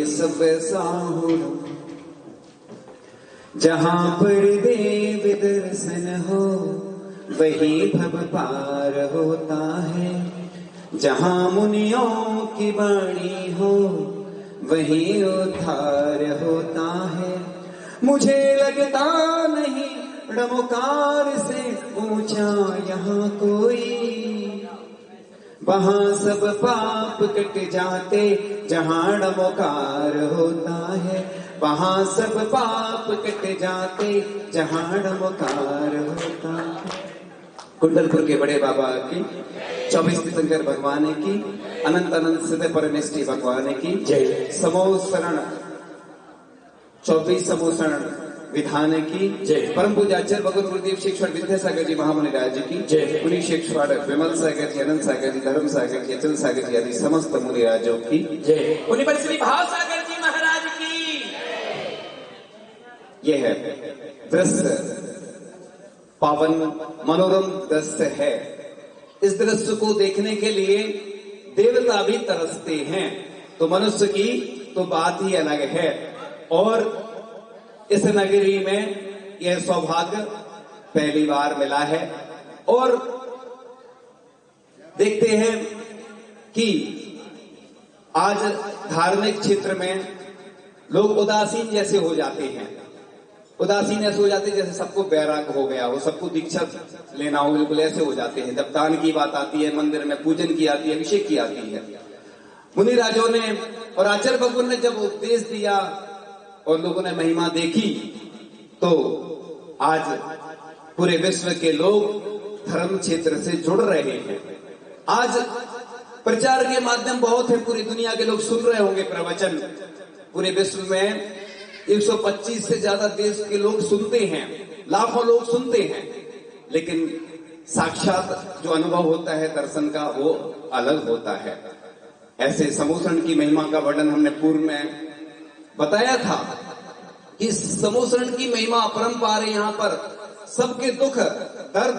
सब साहुरम जहाँ पर देव दर्शन हो वही भव पार होता है। जहाँ मुनियों की वाणी हो वही उद्धार होता है। मुझे लगता नहीं डमोकार से ऊंचा यहाँ कोई, वहाँ सब पाप कट जाते जहाँ डमोकार होता है। वहाँ सब पाप कट जाते जहाँ डमोकार होता है। कुंडलपुर के बड़े बाबा की 24 तीर्थंकर भगवान की अनंत अनंत सिद्ध परमेष्टि भगवान की जय। समोसरण 24 समोसरण विधान की जय। परम पूज्य आचार्य भगवत गुरुदेव शिक्षण विद्यासागर जी महामुनि राज की जय। मुनि शिक्षण विमल सागर जी, अनंत सागर जी, धर्म सागर जी, अचल सागर जी आदि समस्त मुनि राजों की जय। मुनि श्री भाव सागर जी महाराज की। यह है दृश्य पावन मनोरम दृश्य है। इस दृश्य को देखने के लिए देवता भी तरसते हैं, तो मनुष्य की तो बात ही अलग है। और इस नगरी में यह सौभाग्य पहली बार मिला है। और देखते हैं कि आज धार्मिक क्षेत्र में लोग उदासीन जैसे हो जाते हैं। उदासीन ऐसे हो जाते हैं जैसे सबको बैराग हो गया हो, सबको दीक्षा लेना हो, बिल्कुल ऐसे हो जाते हैं। जब दान की बात आती है, मंदिर में पूजन की आती है, अभिषेक की आती है। मुनि राजों ने और आचार्य भगवान ने जब उपदेश दिया और लोगों ने महिमा देखी, तो आज पूरे विश्व के लोग धर्म क्षेत्र से जुड़ रहे हैं। आज प्रचार के माध्यम बहुत है, पूरी दुनिया के लोग सुन रहे होंगे प्रवचन। पूरे विश्व में 125 से ज्यादा देश के लोग सुनते हैं, लाखों लोग सुनते हैं, लेकिन साक्षात जो अनुभव होता है दर्शन का वो अलग होता है। ऐसे समोसरण की महिमा का वर्णन हमने पूर्व में बताया था कि समोसरण की महिमा अपरंपार है। यहाँ पर सबके दुख दर्द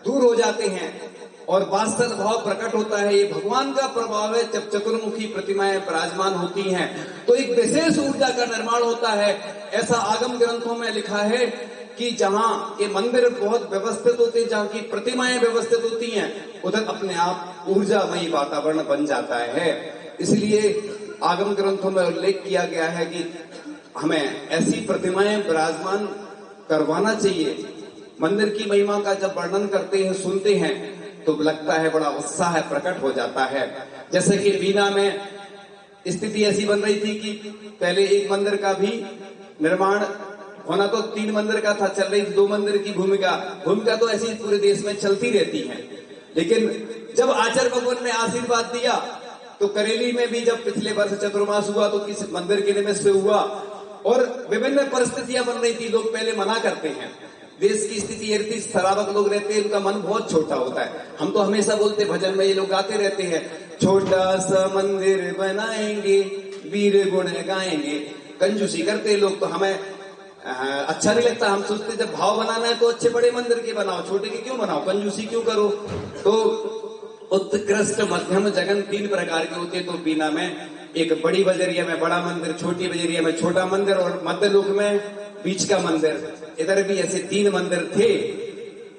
दूर हो जाते हैं और वात्सल भाव प्रकट होता है। ये भगवान का प्रभाव है। जब चतुर्मुखी प्रतिमाएं विराजमान होती हैं तो एक विशेष ऊर्जा का निर्माण होता है। ऐसा आगम ग्रंथों में लिखा है कि जहां ये मंदिर बहुत व्यवस्थित होते हैं, जहां की प्रतिमाएं व्यवस्थित होती हैं, उधर अपने आप ऊर्जामयी वातावरण बन जाता है। इसलिए आगम ग्रंथों में उल्लेख किया गया है कि हमें ऐसी प्रतिमाएं विराजमान करवाना चाहिए। मंदिर की महिमा का जब वर्णन करते हैं, सुनते हैं, तो लगता है बड़ा उत्साह प्रकट हो जाता है। जैसे कि बीना में स्थिति ऐसी बन रही थी कि पहले एक मंदिर का भी निर्माण होना, तो 3 मंदिर का था, चल रही थी 2 मंदिर की भूमिका तो ऐसी पूरे देश में चलती रहती है। लेकिन जब आचार्य भगवान ने आशीर्वाद दिया तो करेली में भी जब पिछले वर्ष चतुर्मास हुआ तो किस मंदिर के निमित्त से हुआ, और विभिन्न परिस्थितियां बन रही थी। लोग पहले मना करते हैं, देश की स्थिति इतनी शराबक लोग रहते हैं, उनका मन बहुत छोटा होता है। हम तो हमेशा बोलते, भजन में ये लोग गाते रहते हैं, छोटा सा मंदिर बनाएंगे, वीर गुण गाएंगे। कंजूसी करते लोग, तो हमें अच्छा नहीं लगता। हम सोचते जब भाव बनाना है तो अच्छे बड़े मंदिर के बनाओ, छोटे के क्यों बनाओ, कंजूसी क्यों करो। तो उत्कृष्ट मध्यम जगन 3 प्रकार के होते हैं। तो बीना में एक बड़ी बजरिया में बड़ा मंदिर, छोटी बजरिया में छोटा मंदिर और मध्य लोक में बीच का मंदिर। इधर भी ऐसे 3 मंदिर थे।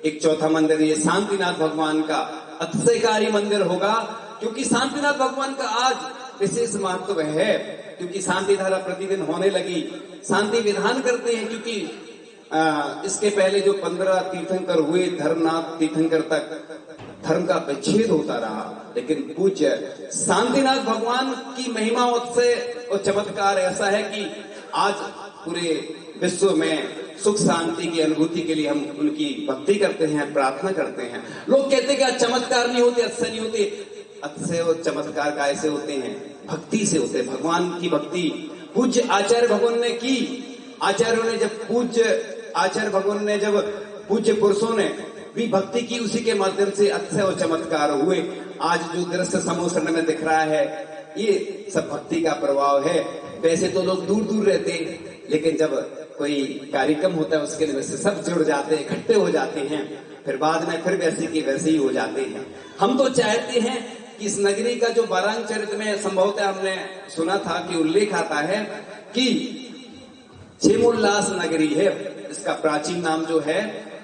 एक चौथा मंदिर ये शांतिनाथ भगवान का अतिशयकारी मंदिर होगा, क्योंकि शांतिनाथ भगवान का आज विशेष महत्व है, क्योंकि शांति धारा प्रतिदिन होने लगी। शांति विधान करते हैं, क्योंकि इसके पहले जो 15 तीर्थंकर हुए, धर्मनाथ तीर्थंकर तक धर्म का विच्छेद होता रहा। लेकिन पूज्य शांतिनाथ भगवान की महिमा और चमत्कार ऐसा है कि आज पूरे विश्व में सुख शांति की अनुभूति के लिए हम उनकी भक्ति करते हैं, प्रार्थना करते हैं। लोग कहते हैं कि चमत्कार नहीं होते, अतिशय नहीं होते। अतिशय और चमत्कार का ऐसे होते हैं, भक्ति से होते हैं। भगवान की भक्ति पूज्य आचार्य भगवान ने की। आचार्य भगवान ने जब पूज्य पुरुषों ने भी भक्ति की, उसी के माध्यम से अतिशय और चमत्कार हुए। आज जो दृश्य समोसरण में दिख रहा है, ये सब भक्ति का प्रभाव है। वैसे तो लोग दूर दूर रहते हैं, लेकिन जब कोई कार्यक्रम होता है उसके लिए सब जुड़ जाते हैं, इकट्ठे हो जाते हैं, फिर बाद में फिर वैसे की वैसे ही हो जाते हैं। हम तो चाहते हैं कि इस नगरी का जो बारांग चरित्र में संभवतः हमने सुना था कि उल्लेख आता है कि क्षेमोल्लास नगरी है, इसका प्राचीन नाम जो है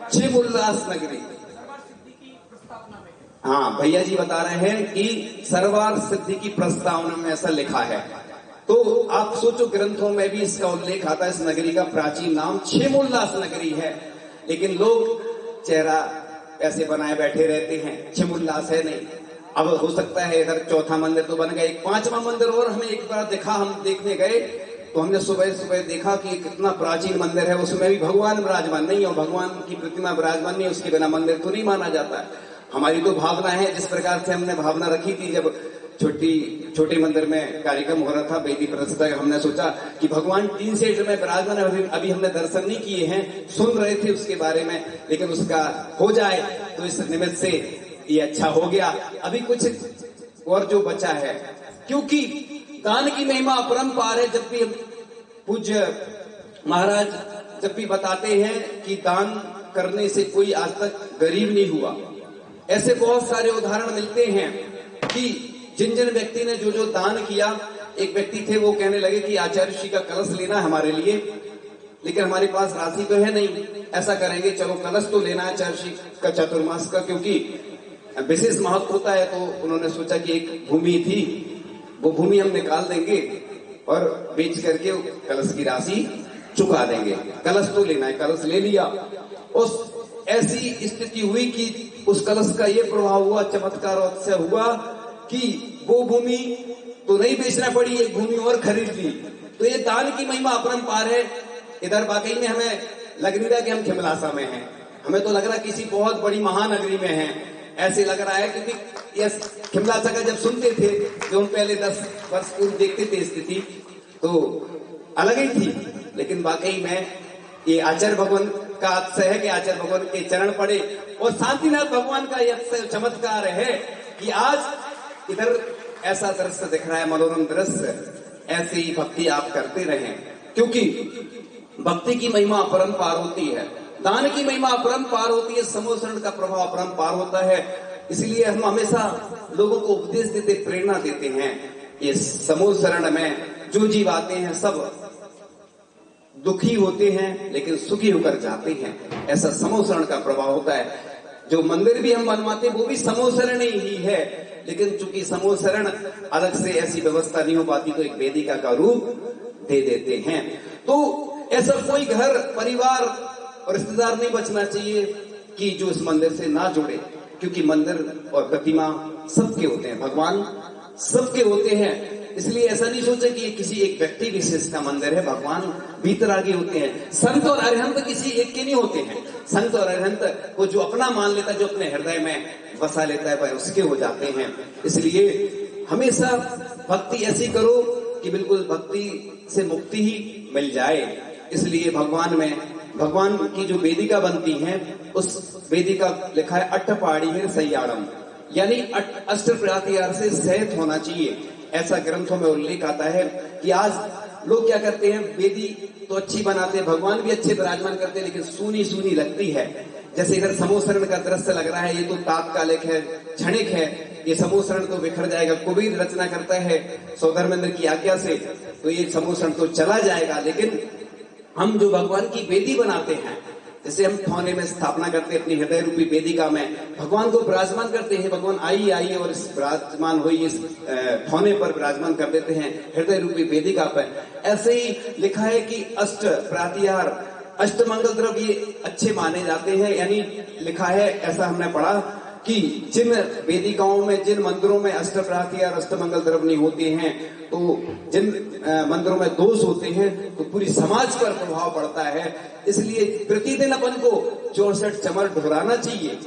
क्षेमोल्लास नगरी। हाँ, भैया जी बता रहे हैं कि सर्वार्थ सिद्धि की प्रस्तावना में ऐसा लिखा है। तो आप सोचो, ग्रंथों में भी इसका उल्लेख आता है, इस नगरी का प्राचीन नाम क्षेमोल्लास नगरी है, लेकिन लोग चेहरा ऐसे बनाए बैठे रहते हैं, क्षेमोल्लास है नहीं। अब हो सकता है इधर चौथा मंदिर तो बन गया, एक पांचवा मंदिर और हमें एक बार दिखा, हम देखने गए तो हमने सुबह सुबह देखा कि कितना प्राचीन मंदिर है, उसमें भी भगवान विराजमान नहीं, और भगवान की प्रतिमा विराजमान नहीं, उसके बिना मंदिर तो नहीं माना जाता है। हमारी तो भावना है, जिस प्रकार से हमने भावना रखी थी जब छोटे मंदिर में कार्यक्रम हो रहा था वेदी प्रतिष्ठा, हमने सोचा कि भगवान 3 सेट में विराजमान है। अभी हमने दर्शन नहीं किए हैं, सुन रहे थे उसके बारे में, लेकिन उसका हो जाए तो इस निमित्त से ये अच्छा हो गया। अभी कुछ और जो बचा है, क्योंकि दान की महिमा अपरंपार है। जब भी पूज्य महाराज जब भी बताते हैं कि दान करने से कोई आज तक गरीब नहीं हुआ, ऐसे बहुत सारे उदाहरण मिलते हैं कि जिन जिन व्यक्ति ने जो जो दान किया। एक व्यक्ति थे, वो कहने लगे कि आचार्य श्री का कलश लेना है हमारे लिए, लेकिन हमारे पास राशि तो है नहीं, ऐसा करेंगे चलो कलश तो लेना है आचार्य श्री का चातुर्मास का, क्योंकि विशेष महत्व होता है। तो उन्होंने सोचा कि एक भूमि थी, वो भूमि हम निकाल देंगे और बेच करके कलश की राशि चुका देंगे, कलश तो लेना है। कलश ले लिया। उस ऐसी स्थिति हुई कि उस कलश का ये प्रभाव हुआ, चमत्कार उससे हुआ कि वो भूमि तो नहीं बेचना पड़ी, एक भूमि और खरीद ली। तो ये दान की महिमा अपरंपार है। इधर वाकई में हमें लग नहीं रहा कि हम खिमलासा में हैं, हमें तो लग रहा किसी बहुत बड़ी महानगरी में हैं, ऐसे लग रहा है। क्योंकि ये खिमलासा का जब सुनते थे, जो हम पहले 10 वर्ष पूर्व देखते थे स्थिति, तो अलग ही थी। लेकिन वाकई में ये आचार्य भगवान का अतिशय है कि आचार्य भगवान के चरण पड़े, और शांतिनाथ भगवान का यह चमत्कार है कि आज इधर ऐसा दृश्य दिख रहा है, मनोरम दृश्य। ऐसे ही भक्ति आप करते रहें, क्योंकि भक्ति की महिमा अपरंपार होती है, दान की महिमा अपरंपार होती है, समोसरण का प्रभाव अपरंपार होता है। इसलिए हम हमेशा लोगों को उपदेश देते, प्रेरणा देते हैं। ये समोसरण में जो जीव आते हैं सब दुखी होते हैं, लेकिन सुखी होकर जाते हैं, ऐसा समोसरण का प्रभाव होता है। जो मंदिर भी हम बनवाते वो भी समोसरण ही है, लेकिन चूंकि समोसरण अलग से ऐसी व्यवस्था नहीं हो पाती, तो एक वेदिका का रूप दे देते हैं। तो ऐसा कोई घर, परिवार और रिश्तेदार नहीं बचना चाहिए कि जो इस मंदिर से ना जुड़े, क्योंकि मंदिर और प्रतिमा सबके होते हैं, भगवान सबके होते हैं। इसलिए ऐसा नहीं सोचे कि ये किसी एक व्यक्ति विशेष का मंदिर है, भगवान भीतर आगे होते हैं। संत और अरिहंत किसी एक के नहीं होते हैं। संत और अरिहंत वो जो अपना मान लेता है, जो अपने हृदय में बसा लेता है, वह उसके हो जाते हैं। इसलिए हमेशा भक्ति ऐसी करो कि बिल्कुल भक्ति से मुक्ति ही मिल जाए। इसलिए भगवान की जो वेदिका बनती है, उस वेदिका लिखा है अट्टपाड़ी है सैयाड़म, यानी अष्ट प्रातिहार से सहित होना चाहिए, ऐसा ग्रंथों में उल्लेख आता है। कि आज लोग क्या करते हैं, वेदी तो अच्छी बनाते हैं, भगवान भी अच्छे विराजमान करते हैं, लेकिन सूनी सूनी लगती है। जैसे इधर समोसरण का दृश्य लग रहा है, ये तो तात्कालिक है, क्षणिक है, ये समोसरण तो बिखर जाएगा। कुबेर रचना करता है सौधर्मेंद्र की आज्ञा से, तो ये समोसरण तो चला जाएगा। लेकिन हम जो भगवान की वेदी बनाते हैं, जैसे हम ठौने में स्थापना करते हैं, अपनी हृदय रूपी वेदिका में भगवान को विराजमान करते हैं, भगवान आइए और इस विराजमान हुई इस ठौने पर विराजमान कर देते हैं, हृदय रूपी वेदिका पर। ऐसे ही लिखा है कि अष्ट प्रातिहार, अष्ट मंगल द्रव्य अच्छे माने जाते हैं। यानी लिखा है, ऐसा हमने पढ़ा कि जिन वेदिकाओं में, जिन मंदिरों में अष्ट प्रातिहार, अष्ट मंगल द्रव्य नहीं होते हैं, तो जिन मंदिरों में दोष होते हैं, तो पूरी समाज पर प्रभाव पड़ता है। इसलिए प्रतिदिन अपन को 64 चमर ढोराना चाहिए।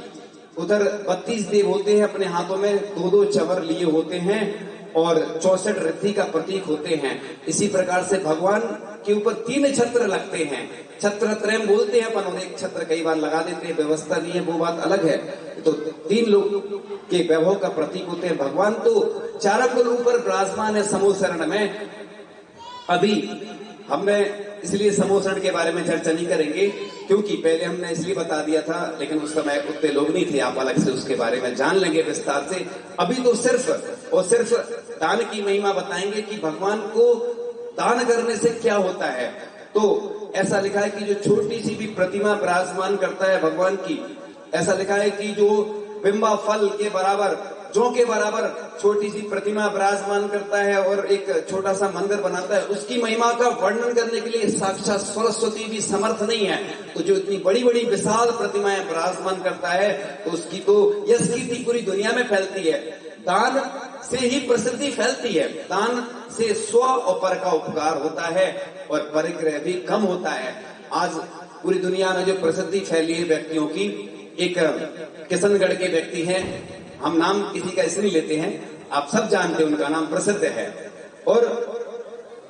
उधर 32 देव होते हैं, अपने हाथों में 2-2 चमर लिए होते हैं और 64 रिद्धि का प्रतीक होते हैं। इसी प्रकार से भगवान के ऊपर 3 छत्र लगते हैं। छत्र त्रयम बोलते हैं अपन, और एक छत्र कई बार लगा देते हैं, व्यवस्था नहीं है, वो बात अलग है। तो 3 लोग के वैभव का प्रतीक होते हैं। भगवान तो चारंग ऊपर विराजमान है समोसरण में। अभी हमने इसलिए समोसण के बारे में चर्चा नहीं करेंगे, क्योंकि पहले हमने इसलिए बता दिया था, लेकिन उस समय उतने लोग नहीं थे, आप अलग से उसके बारे में जान लेंगे विस्तार से। अभी तो सिर्फ और सिर्फ दान की महिमा बताएंगे कि भगवान को दान करने से क्या होता है। तो ऐसा लिखा है कि जो छोटी सी भी प्रतिमा विराजमान करता है भगवान की, ऐसा लिखा है कि जो बिंबा फल के बराबर, जौ के बराबर छोटी सी प्रतिमा विराजमान करता है और एक छोटा सा मंदिर बनाता है, उसकी महिमा का वर्णन करने के लिए साक्षात सरस्वती भी समर्थ नहीं है। तो जो इतनी बड़ी बड़ी विशाल प्रतिमाएं विराजमान करता है, तो उसकी तो यश कीर्ति पूरी दुनिया में फैलती है। दान से ही प्रसिद्धि फैलती है, दान से स्व और पर का उपकार होता है और परिग्रह भी कम होता है। आज पूरी दुनिया में जो प्रसिद्धि फैली है व्यक्तियों की, एक किशनगढ़ के व्यक्ति हैं, हम नाम किसी का इसलिए लेते हैं, आप सब जानते हैं, उनका नाम प्रसिद्ध है। और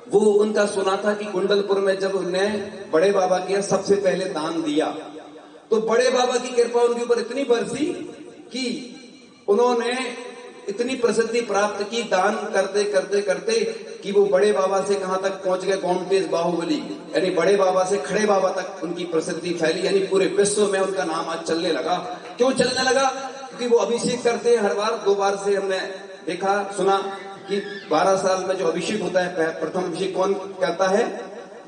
वो उनका सुना था कि कुंडलपुर में जब उन्होंने बड़े बाबा के सबसे पहले दान दिया, तो बड़े बाबा की कृपा उनके ऊपर इतनी बरसी कि उन्होंने इतनी प्रसिद्धि प्राप्त की दान करते करते करते कि वो बड़े बाबा से कहां तक पहुंच गए, गोमटेश बाहुबली, यानी बड़े बाबा से खड़े बाबा तक उनकी प्रसिद्धि फैली, यानी पूरे विश्व में उनका नाम आज चलने लगा। क्यों चलने लगा? क्योंकि वो अभिषेक करते हैं हर बार, 2 बार से हमने देखा सुना कि 12 साल में जो अभिषेक होता है, प्रथम अभिषेक कौन करता है?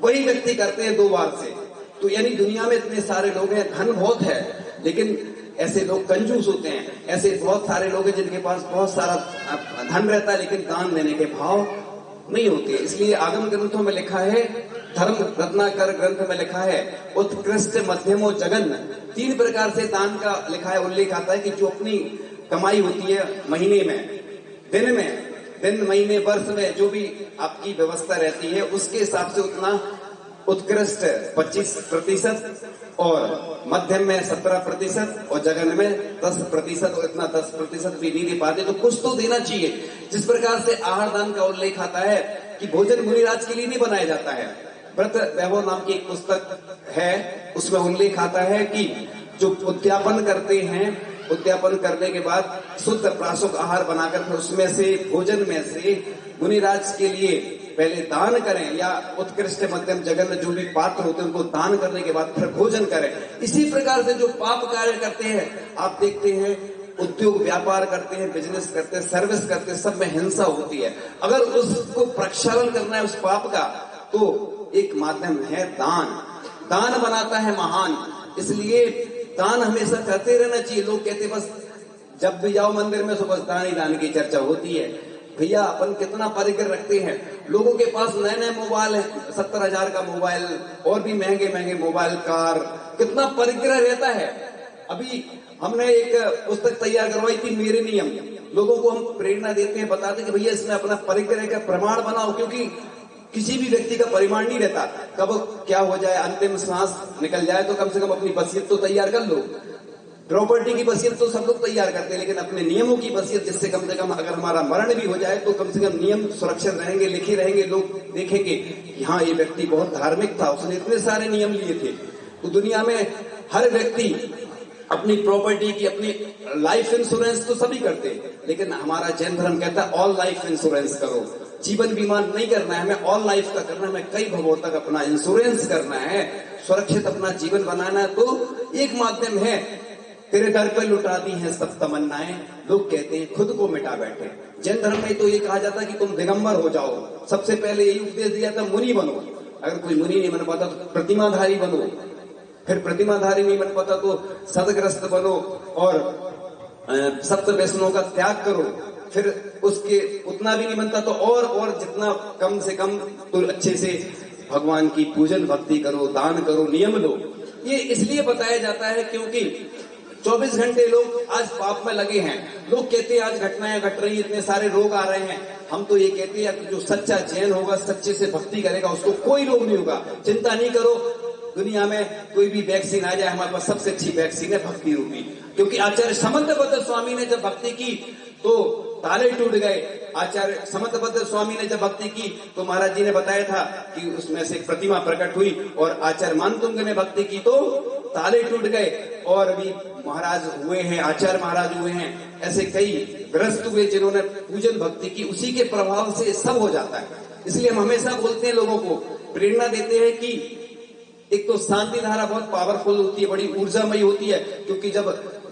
वही व्यक्ति करते हैं 2 बार से। तो यानी दुनिया में इतने सारे लोग हैं, धन बहुत है, लेकिन ऐसे लोग कंजूस होते हैं। ऐसे बहुत सारे लोग हैं जिनके पास बहुत सारा धन रहता है, लेकिन दान देने के भाव नहीं होते। इसलिए आगम ग्रंथों में लिखा है, धर्म रत्नाकर ग्रंथ में लिखा है, उत्कृष्ट मध्यमो जगन, 3 प्रकार से दान का लिखा है, उल्लेख आता है कि जो अपनी कमाई होती है महीने में, दिन महीने वर्ष में जो भी आपकी व्यवस्था रहती है, उसके हिसाब से उतना उत्कृष्ट 25% और मध्यम में 17% और जगन में 10%, और इतना 10% भी नहीं दे पाते तो कुछ तो देना चाहिए। जिस प्रकार से आहार दान का उल्लेख आता है कि भोजन मुनिराज के लिए नहीं बनाया जाता है। व्रत वैभव नाम की एक पुस्तक है, उसमें उल्लेख आता है कि जो उद्यापन करते हैं, उद्यापन करने के बाद शुद्ध प्राशुक आहार बनाकर फिर उसमें से भोजन में से मुनिराज के लिए पहले दान करें, या उत्कृष्ट मध्यम जगन में जो भी पात्र होते हैं उनको दान करने के बाद फिर भोजन करें। इसी प्रकार से जो पाप कार्य करते हैं, आप देखते हैं उद्योग व्यापार करते हैं, बिजनेस करते हैं, सर्विस करते हैं, सब में हिंसा होती है। अगर उसको प्रक्षालन करना है उस पाप का, तो एक माध्यम है दान। दान बनाता है महान, इसलिए दान हमेशा करते रहना चाहिए। लोग कहते बस जब भी जाओ मंदिर में तो बस दान ही दान की चर्चा होती है। भैया अपन कितना परिग्रह रखते हैं। लोगों के पास नए नए मोबाइल है, 70,000 का मोबाइल और भी महंगे महंगे मोबाइल, कार, कितना परिग्रह रहता है। अभी हमने एक पुस्तक तैयार करवाई थी, मेरे नियम। लोगों को हम प्रेरणा देते हैं, बताते हैं कि भैया इसमें अपना परिग्रह का प्रमाण बनाओ, क्योंकि किसी भी व्यक्ति का परिमाण नहीं रहता, कब क्या हो जाए, अंतिम सांस निकल जाए, तो कम से कम अपनी वसीयत तो तैयार कर लो। प्रॉपर्टी की वसीयत तो सब लोग तैयार करते हैं, लेकिन अपने नियमों की वसीयत, जिससे कम से कम अगर हमारा मरण भी हो जाए तो कम से कम नियम सुरक्षित रहेंगे, लिखे रहेंगे, लोग देखेंगे कि हाँ ये व्यक्ति बहुत धार्मिक था, उसने इतने सारे नियम लिए थे। तो दुनिया में हर व्यक्ति अपनी प्रॉपर्टी की, अपनी लाइफ इंश्योरेंस तो सभी करते हैं, लेकिन हमारा जैन धर्म कहता है ऑल लाइफ इंश्योरेंस करो। जीवन बीमा नहीं करना है हमें, ऑल लाइफ का करना है हमें, कई भवों तक अपना इंश्योरेंस करना है, सुरक्षित अपना जीवन बनाना है। तो एक माध्यम है, तेरे दर पे लुटा दी हैं सब तमन्नाएं, लोग कहते हैं खुद को मिटा बैठे। जैन धर्म में तो ये कहा जाता है कि तुम दिगंबर हो जाओ। सबसे पहले यही उपदेश दिया था, मुनि बनो। अगर कोई मुनि नहीं बन पाता तो प्रतिमाधारी बनो, फिर प्रतिमाधारी नहीं बन पाता तो सदग्रस्त बनो और सप्त व्यसनों का त्याग करो। फिर उसके उतना भी नहीं बनता तो और जितना कम से कम तो अच्छे से भगवान की पूजन भक्ति करो, दान करो, नियम लो। ये इसलिए बताया जाता है क्योंकि 24 घंटे लोग आज पाप में लगे हैं। लोग कहते हैं आज घटनाएं घट रही, इतने सारे रोग आ रहे हैं। हम तो ये कहते हैं कि जो सच्चा जैन होगा, सच्चे से भक्ति करेगा, उसको कोई रोग नहीं होगा। चिंता नहीं करो, दुनिया में कोई भी वैक्सीन आ जाए, हमारे पास सबसे अच्छी वैक्सीन है भक्ति रूपी। क्योंकि आचार्य समंतभद्र स्वामी ने जब भक्ति की तो ताले टूट गए। आचार्य समंतभद्र स्वामी ने जब भक्ति की तो महाराज जी ने बताया था कि उसमें से एक प्रतिमा प्रकट हुई, और आचार्य मानतुंग ने भक्ति की तो ताले टूट गए। और अभी महाराज हुए हैं, आचार्य महाराज हुए हैं, ऐसे कई ग्रस्त हुए जिन्होंने पूजन भक्ति की, उसी के प्रभाव से सब हो जाता है। इसलिए हम हमेशा बोलते हैं लोगों को प्रेरणा देते हैं कि एक तो शांति धारा बहुत पावरफुल होती है, बड़ी ऊर्जामयी होती है, क्योंकि जब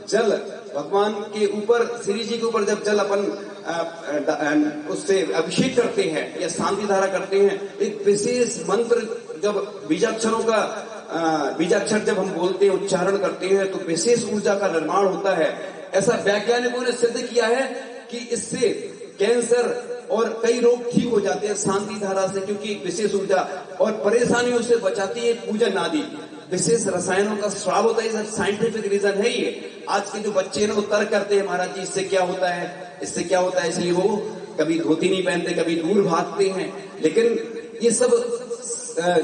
जल भगवान के ऊपर, श्री जी के ऊपर जब जल अपन उससे अभिषेक करते हैं या शांति धारा करते हैं, एक विशेष मंत्र जब बीजाक्षर जब हम बोलते हैं, उच्चारण करते हैं, तो विशेष ऊर्जा का निर्माण होता है। ऐसा वैज्ञानिकों ने सिद्ध किया है कि इससे कैंसर और कई रोग ठीक हो जाते हैं शांति धारा से, क्योंकि एक विशेष ऊर्जा और परेशानियों से बचाती है। पूजन आदि विशेष रसायनों का स्राव होता है, साइंटिफिक रीजन है ये। आज के जो बच्चे ना वो तर्क करते हैं, महाराज जी इससे क्या होता है, इससे क्या होता है, इसलिए वो कभी धोती नहीं पहनते, कभी दूर भागते हैं। लेकिन ये सब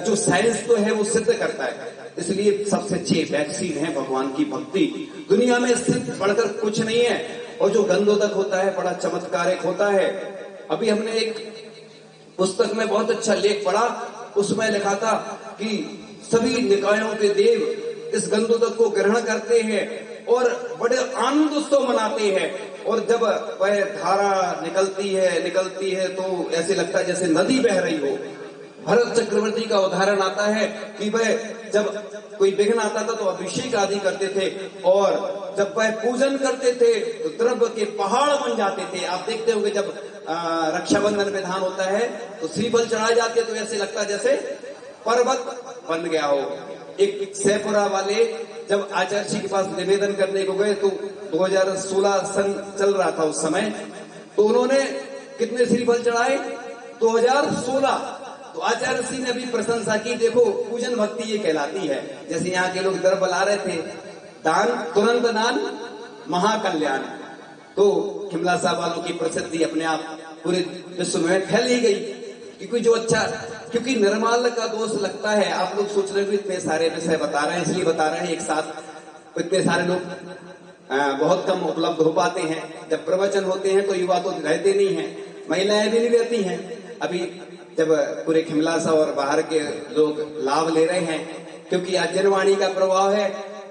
जो साइंस तो है वो सिद्ध करता है। इसलिए सबसे अच्छी वैक्सीन है भगवान की भक्ति। दुनिया में इससे बढ़कर कुछ नहीं है। और जो गंधोदक होता है बड़ा चमत्कारिक होता है। अभी हमने एक पुस्तक में बहुत अच्छा लेख पढ़ा, उसमें लिखा था कि सभी निकायों के देव इस गंधोदक को ग्रहण करते हैं और बड़े आनंद उत्सव मनाते हैं। और जब वह धारा निकलती है तो ऐसे लगता है जैसे नदी बह रही हो। भरत चक्रवर्ती का उदाहरण आता है कि वह जब कोई विघ्न आता था तो अभिषेक आदि करते थे, और जब वह पूजन करते थे तो द्रव्य के पहाड़ बन जाते थे। आप देखते होंगे जब रक्षाबंधन विधान होता है तो श्रीफल चढ़ाए जाते तो ऐसे लगता जैसे पर्वत बन गया हो। एक सैपुरा वाले जब आचार्य जी के पास निवेदन करने को गए तो 2016 सन चल रहा था उस समय, तो उन्होंने कितने श्रीफल चढ़ाए? 2016। तो आचार्य सिंह ने भी प्रशंसा की, देखो पूजन भक्ति ये कहलाती है। जैसे यहाँ के लोग द्रव्य ला रहे थे, दान तुरंत दान महाकल्याण। तो खिमला साहब वालों की प्रसिद्धि अपने आप पूरे विश्व में फैल ही गई, क्योंकि जो अच्छा, क्योंकि निर्माल का दोष लगता है। आप लोग सोच रहे हो इतने सारे विषय बता रहे हैं, इसलिए बता रहे हैं एक साथ। इतने सारे लोग बहुत कम उपलब्ध हो पाते हैं। जब प्रवचन होते हैं तो युवा तो रहते नहीं है, महिलाएं भी नहीं रहती हैं। अभी जब पूरे खिमलासा और बाहर के लोग लाभ ले रहे हैं, क्योंकि आज जनवाणी का प्रभाव है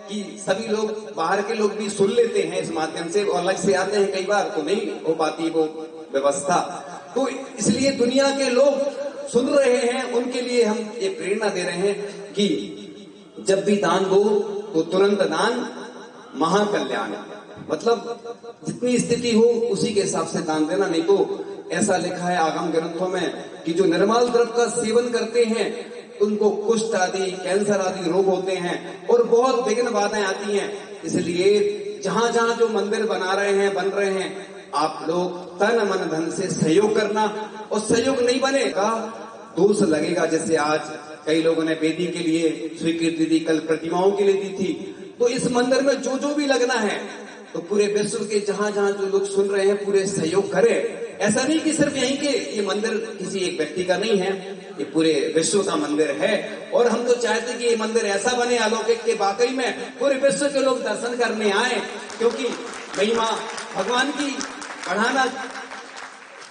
कि सभी लोग, बाहर के लोग भी सुन लेते हैं इस माध्यम से, और अलग से आते हैं कई बार तो नहीं हो पाती वो व्यवस्था। तो इसलिए दुनिया के लोग सुन रहे हैं, उनके लिए हम ये प्रेरणा दे रहे हैं कि जब भी दान दो तो तुरंत दान महाकल्याण। मतलब जितनी स्थिति हो उसी के हिसाब से दान देना। नहीं तो ऐसा लिखा है आगम ग्रंथों में कि जो निर्मल द्रव्य का सेवन करते हैं उनको कुष्ठ आदि, कैंसर आदि रोग होते हैं और बहुत विघ्न बाधाएं आती हैं। इसलिए जहां जहां जो मंदिर बना रहे हैं, बन रहे हैं, आप लोग तन मन धन से सहयोग करना। और सहयोग नहीं बनेगा दोष लगेगा। जैसे आज कई लोगों ने वेदी के लिए स्वीकृति दी, कल प्रतिमाओं के लिए दी थी। तो इस मंदिर में जो भी लगना है तो पूरे विश्व के जहां जहां जो लोग सुन रहे हैं पूरे सहयोग करें। ऐसा नहीं कि सिर्फ यहीं के, ये मंदिर किसी एक व्यक्ति का नहीं है, ये पूरे विश्व का मंदिर है। और हम तो चाहते कि ये मंदिर ऐसा बने अलौकिक के वाकई में पूरे विश्व के लोग दर्शन करने आए, क्योंकि महिमा भगवान की बढ़ाना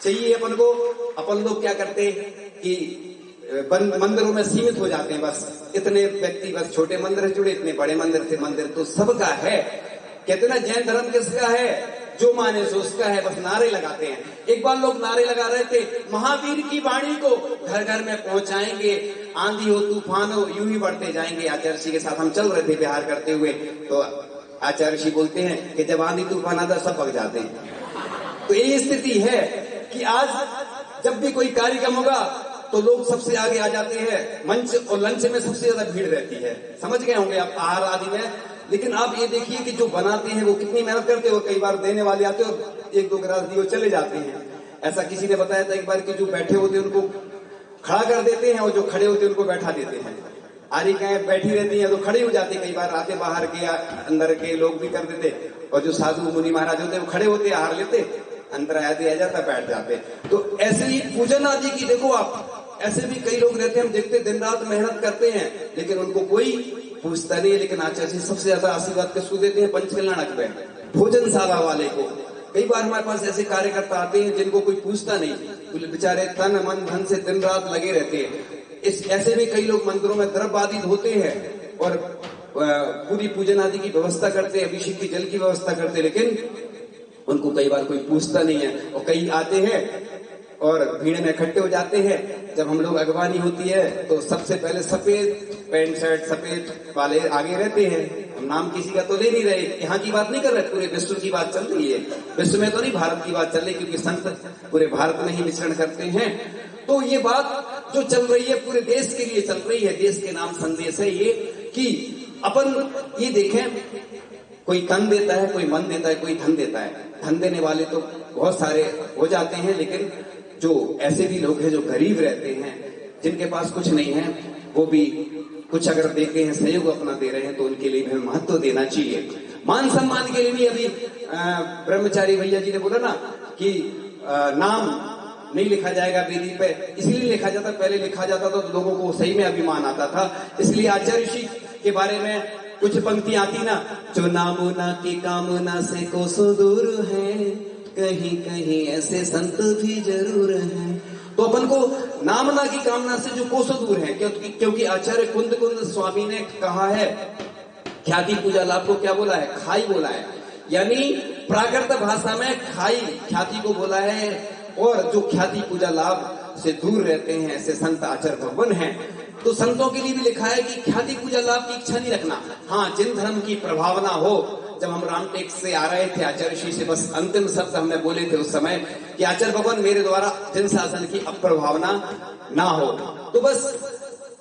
चाहिए अपन को। अपन लोग क्या करते कि मंदिरों में सीमित हो जाते हैं, बस इतने व्यक्ति, बस छोटे मंदिर जुड़े, इतने बड़े मंदिर से। मंदिर तो सबका है। कहते ना जैन धर्म किसका है? जो माने सो उसका है। बस नारे लगाते हैं। एक बार लोग नारे लगा रहे थे, महावीर की वाणी को घर घर में पहुंचाएंगे, आंधी हो तूफान हो यूं ही बढ़ते जाएंगे। आचार्य जी के साथ हम चल रहे थे बिहार करते हुए, तो आचार्य जी बोलते हैं कि जब आंधी तूफान आता सब भग जाते हैं। तो यही स्थिति है कि आज जब भी कोई कार्यक्रम होगा तो लोग सबसे आगे आ जाते हैं। मंच और लंच में सबसे ज्यादा भीड़ रहती है, समझ गए होंगे आप, आहार आदि में। लेकिन आप ये देखिए कि जो बनाते हैं वो कितनी मेहनत करते हैं, और कई बार देने वाले आते हैं और एक दो गिलास दिए चले जाते हैं। ऐसा किसी ने बताया था एक बार कि जो बैठे होते हैं उनको खड़ा कर देते हैं और जो खड़े होते हैं उनको बैठा देते हैं। आरिकाएं बैठी रहती हैं तो खड़े हो जाते, कई बार आते बाहर के या अंदर के लोग भी कर देते, और जो साधु मुनि महाराज होते हैं वो खड़े होते, आहार लेते, अंदर आया जाता, बैठ जाते। तो ऐसे ही पूजन आदि की देखो आप, ऐसे भी कई लोग रहते हैं, हम देखते दिन रात मेहनत करते हैं लेकिन उनको कोई पूछता नहीं है। लेकिन आचार्य जी सबसे ज्यादा आशीर्वाद किसको देते हैं? पंचकल्याणक में भोजनशाला वाले को। कई बार हमारे पास ऐसे कार्यकर्ता आते हैं जिनको कोई पूछता नहीं, तो बेचारे तन मन धन से दिन रात लगे रहते हैं। ऐसे भी कई लोग मंदिरों में द्रव्य आदि धोते हैं और पूरी पूजन आदि की व्यवस्था करते हैं, अभिषेक की जल की व्यवस्था करते हैं, लेकिन उनको कई बार कोई पूछता नहीं है। और कई आते हैं और भीड़ में इकट्ठे हो जाते हैं। जब हम लोग अगवानी होती है तो सबसे पहले सफेद पैंट शर्ट सफेद वाले आगे रहते हैं। हम नाम किसी का तो ले नहीं रहे, यहाँ की बात नहीं कर रहे, पूरे विश्व की बात चल रही है। विश्व में तो नहीं, भारत की बात चल रही, क्योंकि संत पूरे भारत में ही विचरण करते हैं। तो ये बात जो चल रही है पूरे देश के लिए चल रही है। देश के नाम संदेश है ये कि अपन ये देखें, कोई तन देता है, कोई मन देता है, कोई धन देता है। धन देने वाले तो बहुत सारे हो जाते हैं, लेकिन जो ऐसे भी लोग हैं जो गरीब रहते हैं, जिनके पास कुछ नहीं है, वो भी कुछ अगर देते हैं, सहयोग अपना दे रहे हैं, तो उनके लिए भी महत्व देना चाहिए। मान सम्मान के लिए भी अभी ब्रह्मचारी भैया जी ने बोला ना कि नाम नहीं लिखा जाएगा वेदी पे, इसलिए लिखा जाता, पहले लिखा जाता था तो लोगों को सही में अभिमान आता था। इसलिए आचार्य ऋषि के बारे में कुछ पंक्ति आती ना, जो नामुना की कामना से कोसों दूर है, कहीं कहीं ऐसे संत भी जरूर हैं। तो अपन को नामना की कामना से जो कोसों दूर है, क्योंकि आचार्य कुंद स्वामी ने कहा है, ख्याति पूजा लाभ को क्या बोला है, खाई बोला है। यानी प्राकृत भाषा में खाई ख्याति को बोला है, और जो ख्याति पूजा लाभ से दूर रहते हैं ऐसे संत आचार्य भगवान हैं। तो संतों के लिए भी लिखा है कि ख्याति पूजा लाभ की इच्छा नहीं रखना। हाँ, जिन धर्म की प्रभावना हो। जब हम रामटेक से आ रहे थे आचार्य ऋषि से बस अंतिम शब्द हमने बोले थे उस समय कि आचार्य भगवान मेरे द्वारा जन शासन की अप्रभावना ना हो। तो बस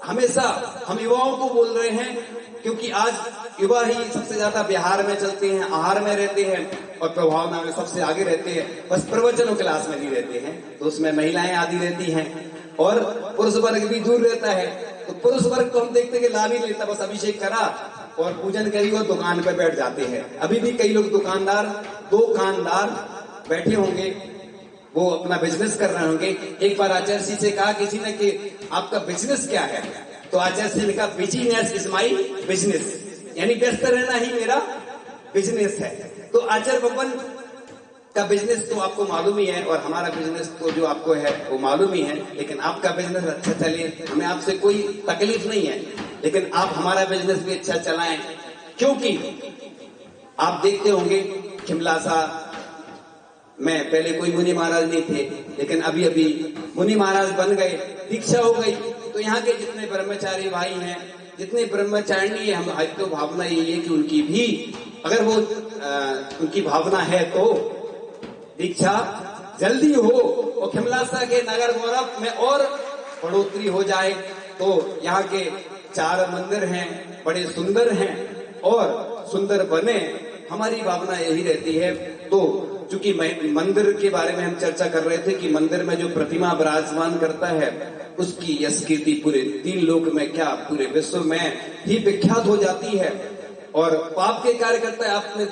हमेशा हम युवाओं को बोल रहे हैं, क्योंकि आज युवा ही सबसे ज्यादा बिहार में चलते हैं, आहार में रहते हैं और प्रभावना में सबसे आगे रहते हैं। बस प्रवचनों क्लास में नहीं रहते हैं, तो उसमें महिलाएं आदि रहती हैं और पुरुष वर्ग भी दूर रहता है। तो पुरुष वर्ग को हम देखते हैं कि लाभ ही लेता, बस अभिषेक करा और पूजन करी और दुकान पर बैठ जाते हैं। अभी भी कई लोग दुकानदार बैठे होंगे, वो अपना बिजनेस कर रहे होंगे। एक बार आचार्य जी से कहा किसी ने कि आपका बिजनेस क्या है, तो आचार्य जी ने कहा बिजनेस इज माई बिजनेस, यानी व्यस्त रहना ही मेरा बिजनेस है। तो आचार्य भगवान का बिजनेस तो आपको मालूम ही है, और हमारा बिजनेस तो जो आपको है वो मालूम ही है। लेकिन आपका बिजनेस अच्छा चले, हमें आपसे कोई तकलीफ नहीं है, लेकिन आप हमारा बिजनेस भी अच्छा चलाएं। क्योंकि आप देखते होंगे खिमलासा में पहले कोई मुनि महाराज नहीं थे, लेकिन अभी अभी मुनि महाराज बन गए, दीक्षा हो गई। तो यहाँ के जितने ब्रह्मचारी भाई हैं, जितने ब्रह्मचारिणी है, हम आज तो भावना यही है कि उनकी भी अगर वो उनकी भावना है तो दीक्षा जल्दी हो और खिमलासा के नगर गौरव में और बढ़ोतरी हो जाए। तो यहाँ के 4 मंदिर हैं, बड़े सुंदर हैं और सुंदर बने, हमारी भावना यही रहती है। तो चूंकि मंदिर के बारे में हम चर्चा कर रहे थे कि मंदिर में जो प्रतिमा विराजमान करता है उसकी यश कीर्ति पूरे 3 लोक में क्या पूरे विश्व में ही विख्यात हो जाती है। और पाप के कार्य करता है, आपने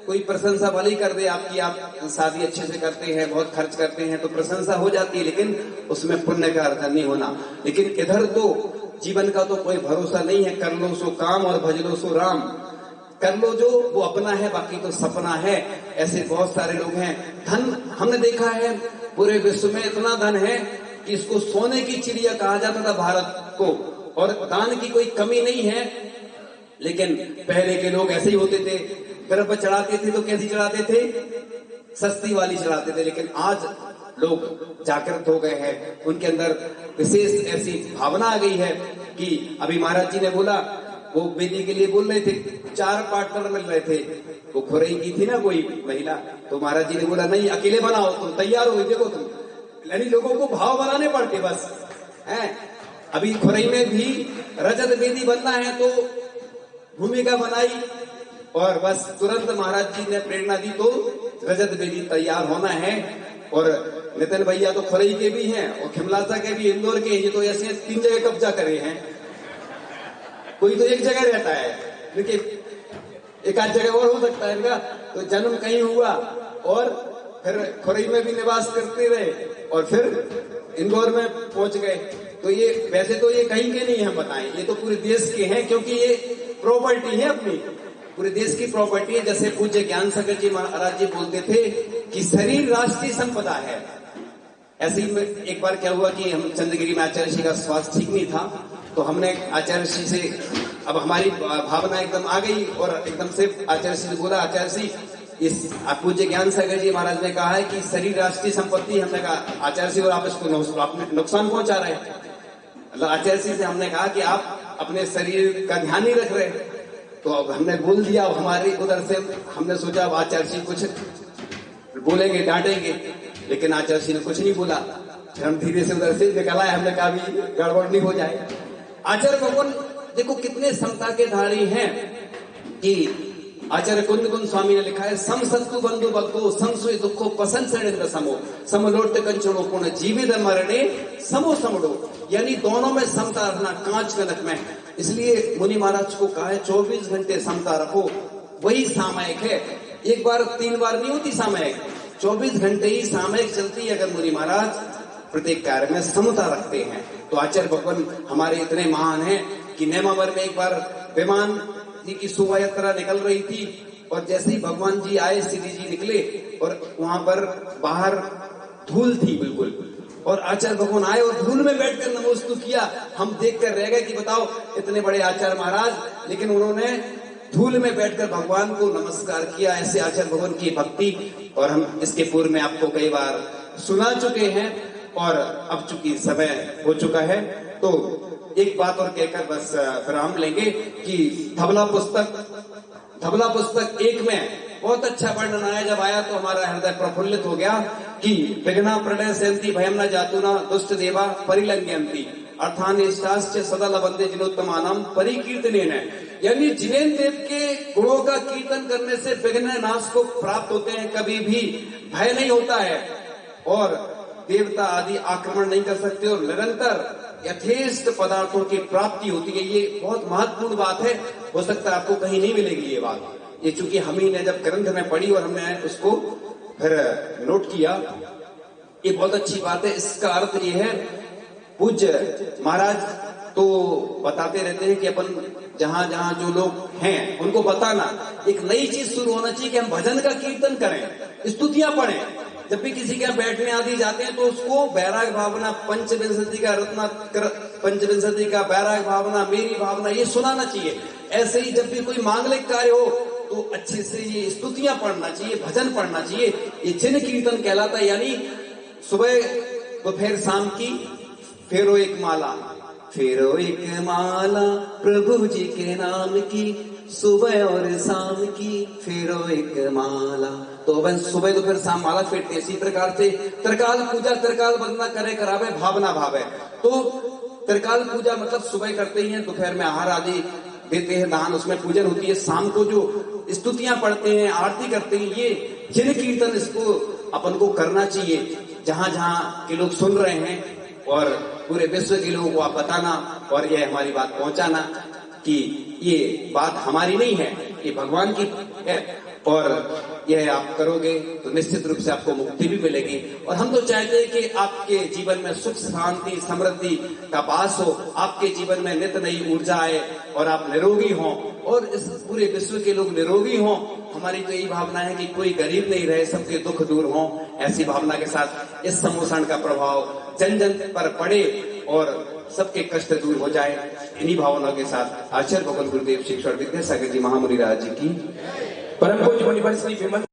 कोई प्रशंसा भले कर दे आपकी, आप शादी अच्छे से करते हैं, बहुत खर्च करते हैं, तो प्रशंसा हो जाती है, लेकिन उसमें पुण्य का अर्जन नहीं होना। लेकिन इधर तो जीवन का तो कोई भरोसा नहीं है, कर लो सो काम और भज लो सो राम। कर लो जो वो अपना है, बाकी तो सपना है। ऐसे बहुत सारे लोग हैं। धन हमने देखा है पूरे विश्व में इतना धन है कि इसको सोने की चिड़िया कहा जाता था भारत को, और दान की कोई कमी नहीं है। लेकिन पहले के लोग ऐसे ही होते थे, गर्भ चढ़ाते थे तो कैसी चढ़ाते थे, सस्ती वाली चढ़ाते थे। लेकिन आज लोग जागृत हो गए हैं, उनके अंदर विशेष ऐसी भावना आ गई है कि अभी महाराज जी ने बोला, वो वेदी के लिए बोल रहे थे, 4 पार्टनर मिल रहे थे। वो खुरई की थी ना कोई महिला, तो महाराज जी ने बोला नहीं अकेले बनाओ, तुम तैयार हो, देखो तुम, यानी लोगों को भाव बनाने पड़ते बस हैं। अभी खुरई में भी रजत वेदी बनना है तो भूमिका बनाई और बस तुरंत महाराज जी ने प्रेरणा दी तो रजत वेदी तैयार होना है। और नितिन भैया तो खुरई के भी हैं और खिमलासा के भी, इंदौर के, ये तो ऐसे 3 जगह कब्जा करे हैं। कोई तो एक जगह रहता है, लेकिन एक आध जगह और हो सकता है इनका। तो जन्म कहीं हुआ और फिर खुरई में भी निवास करते रहे और फिर इंदौर में पहुंच गए। तो ये वैसे तो ये कहीं के नहीं हम बताएं, ये तो पूरे देश के हैं, क्योंकि ये प्रॉपर्टी है अपनी, पूरे देश की प्रॉपर्टी है। जैसे पूज्य ज्ञान सागर जी महाराज जी बोलते थे कि शरीर राष्ट्रीय संपदा है। ऐसे ही एक बार क्या हुआ कि हम चंद्रगिरी में आचार्य जी का स्वास्थ्य ठीक नहीं था, तो हमने आचार्य जी से, अब हमारी भावना एकदम आ गई और एकदम से आचार्य जी ने बोला, आचार्य जी इस पूज्य ज्ञान सागर जी महाराज ने कहा है कि शरीर राष्ट्रीय संपत्ति। हमने कहा आचार्य जी और आप इसको नुकसान पहुंचा रहे हैं। मतलब आचार्य जी से हमने कहा कि आप अपने शरीर का ध्यान नहीं रख रहे, तो अब हमने बोल दिया। अब हमारी उधर से हमने सोचा अब आचार्य जी कुछ बोलेंगे, डांटेंगे, लेकिन आचार्य जी ने कुछ नहीं बोला। फिर हम धीरे से उधर से निकल आए। हमने कहा भी गड़बड़ नहीं हो जाए। आचार्य भगवान देखो कितने समता के धारी हैं कि आचार्य कुंद कुंद स्वामी ने लिखा है, सम सत्तु बंधु भक्तो संसुय दुखो पसंद सड़ेंद्र समो समलोट कंचड़ो पुण्य जीवित मरणे समो समड़ो। यानी दोनों में समता रखना, कांच कनक में। इसलिए मुनि महाराज को कहा है 24 घंटे समता रखो, वही सामयिक है। एक बार 3 बार नहीं होती सामयिक, 24 घंटे ही सामयिक चलती है। अगर मुनि महाराज प्रत्येक कार्य में समता रखते हैं तो आचार्य भगवान हमारे इतने महान हैं कि नेमावर में एक बार विमान जी की शोभा यात्रा निकल रही थी और जैसे ही भगवान जी आए, श्री जी निकले और वहां पर बाहर धूल थी बिल्कुल, और आचार्य भगवान आए और धूल में बैठकर नमोस्तु किया। हम देखकर रह गए कि बताओ इतने बड़े आचार्य महाराज, लेकिन उन्होंने धूल में बैठकर भगवान को नमस्कार किया। ऐसे आचार्य भगवान की भक्ति, और हम इसके पूर्व में आपको कई बार सुना चुके हैं। और अब चूंकि समय हो चुका है तो एक बात और कहकर बस विराम लेंगे कि धबला पुस्तक 1 में बहुत अच्छा वर्णन आया। जब आया तो हमारा हृदय प्रफुल्लित हो गया कि विघ्ना प्रणय सेंती भयम न जातुना दुष्ट देवा परिलंघयंती अर्थान इष्टाश्च सदा लबंदे जिनोत्तमानम परिकीर्तनेन। यानी जिनेन्द्र देव के गुणों का कीर्तन करने से विघ्न नाश को प्राप्त होते हैं, कभी भी भय नहीं होता है और देवता आदि आक्रमण नहीं कर सकते और निरंतर यथेष्ट पदार्थों की प्राप्ति होती है। ये बहुत महत्वपूर्ण बात है, हो सकता है आपको कहीं नहीं मिलेगी ये बात। ये चूंकि हम ही ने जब ग्रंथ में पढ़ी और हमने उसको फिर नोट किया, ये बहुत अच्छी बात है। इसका अर्थ ये है, पूज्य महाराज तो बताते रहते हैं कि अपन जहां जहां जो लोग हैं उनको बताना, एक नई चीज शुरू होना चाहिए कि हम भजन का कीर्तन करें, स्तुतियां पढ़ें। जब भी किसी के यहाँ बैठने आदि जाते हैं तो उसको बैराग भावना, पंचविंशति का रत्नाकर, पंचविंशति का बैराग भावना, मेरी भावना, ये सुनाना चाहिए। ऐसे ही जब भी कोई मांगलिक कार्य हो तो अच्छे से ये स्तुतियां पढ़ना चाहिए, भजन पढ़ना चाहिए। ये जिन कीर्तन कहलाता है। यानी सुबह दोपहर शाम की फेरो एक माला, फेरो एक माला प्रभु जी के नाम की, सुबह और शाम की फेरो एक माला। तो अपन सुबह दोपहर शाम माला फेरते। इसी प्रकार से त्रिकाल पूजा, त्रिकाल वंदना करे करावे भावना भावे। तो त्रिकाल पूजा मतलब सुबह करते ही हैं, दोपहर में आहार आदि देते हैं, दान उसमें पूजन होती है, शाम को जो स्तुतियां पढ़ते हैं, आरती करते हैं, ये जिन कीर्तन इसको अपन को करना चाहिए। जहां जहां के लोग सुन रहे हैं और पूरे विश्व के लोगों को आप बताना और ये हमारी बात पहुंचाना कि ये बात हमारी नहीं है, ये भगवान की है। और यह आप करोगे तो निश्चित रूप से आपको मुक्ति भी मिलेगी। और हम तो चाहते हैं कि आपके जीवन में सुख शांति समृद्धि का वास हो, आपके जीवन में नित्य नई ऊर्जा आए और आप निरोगी हों और इस पूरे विश्व के लोग निरोगी हों। हमारी तो यही भावना है कि कोई गरीब नहीं रहे, सबके दुख दूर हों। ऐसी भावना के साथ इस समोषण का प्रभाव जन जन पर पड़े और सबके कष्ट दूर हो जाए। इन्हीं भावनाओं के साथ आचार्य भगवान गुरुदेव शिक्षण विद्यासागर जी महामुनि राज जी की परम पूज्य मुनि श्री विमल